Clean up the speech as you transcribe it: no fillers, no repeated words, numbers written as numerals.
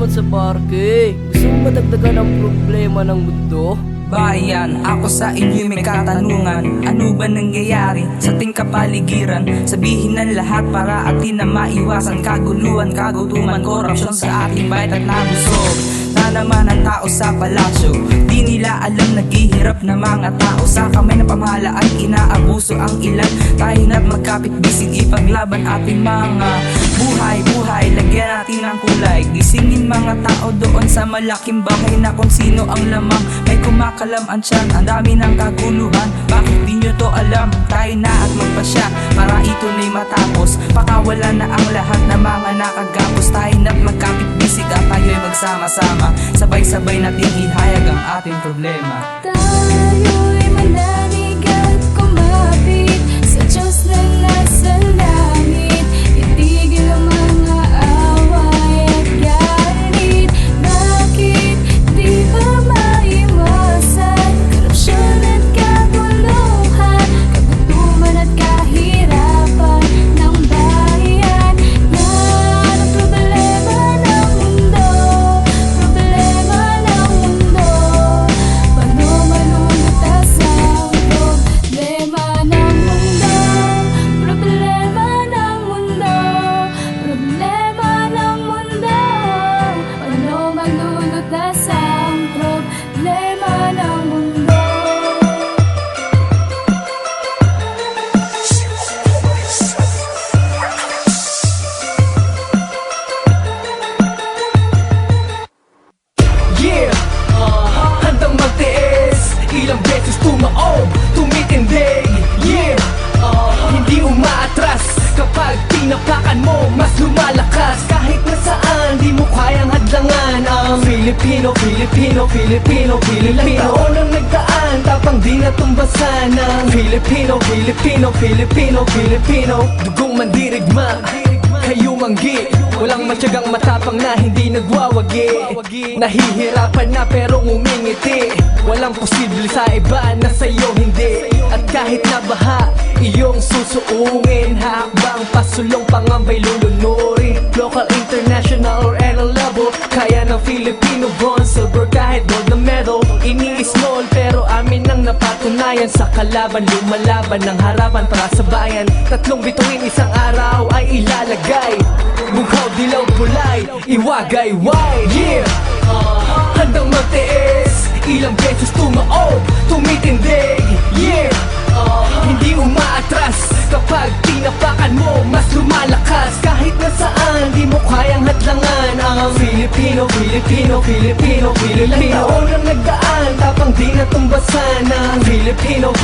naman sa parke? Gusto mo madagdagan ang problema ng mundo? Bayan, ako sa inyo may katanungan. Ano ba nangyayari sa ating kapaligiran? Sabihin ng lahat para atin na maiwasan kaguluhan, kagutuman, korupsyon sa ating bayan at nabusog na naman ang tao sa palasyo. Di nila alam naghihirap na mga tao sa kamay ng pamahalaan, inaabuso ang ilan. Tayo na't magkapit-bisig ipaglaban ating mga buhay. Lagyan natin ng kulay, gisingin mga tao doon sa malaking bahay na kung sino ang lamang. May kumakalam ang tiyan, ang dami ng kaguluhan. Bakit di nyo to alam? Tayo na at magpasya para ito na'y matapos. Pakawala na ang lahat ng mga nakagapos. Tayo na't magkapit-bisig at tayo'y magsama-sama. Sabay-sabay natin ihayag ang ating problema. Tayo'y mananig at kumapit sa Diyos na nasa langit. Itigil ang mga away at galit. Bakit di ba maiwasan korupsyon at kaguluhan, kagutuman at kahirapan ng bayan? Yan ang problema ng mundo, problema ng mundo. Paano malulutas ang problema ng mundo, problema ng mundo, problema ng mundo? Paano malulutas ang problema ng mundo? Yeah, handang magtiis, ilang beses tumaob, tumitindig. Yeah, hindi umaatras kapag tinapakan mo, mas lumalakas. Kahit nasaan, di mo kayang hadlangan ang Filipino. Ilang taon ang nagdaan, tapang di natumbasan ng Filipino. Dugong mandirigma, kayo manggi. Walang matyagang matapang na hindi nagwawagi. Nahihirapan na pero ngumingiti. Walang posible sa iba na sa'yo hindi. At kahit nabaha, iyong susuungin. Hakbang pasulong pangambay lulunurin. Local, international or any level, kaya ng Filipino bronze, silver kahit gold na medal. Ini-small pero amin ang napatunayan. Sa kalaban lumalaban ng harapan para sa bayan. Tatlong bituin isang araw ay ilalagay. Bughaw, dilaw, pulay, iwagay, why? Yeah, handang magtiis, ilang beses tumaob, tumitindig. Yeah, hindi umaatras kapag tinapakan mo, mas lumalakas. Kahit nasaan, di mo kayang hadlangan ang Filipino. Ilang taon ang nagdaan, tapang di natumbasan ng Filipino.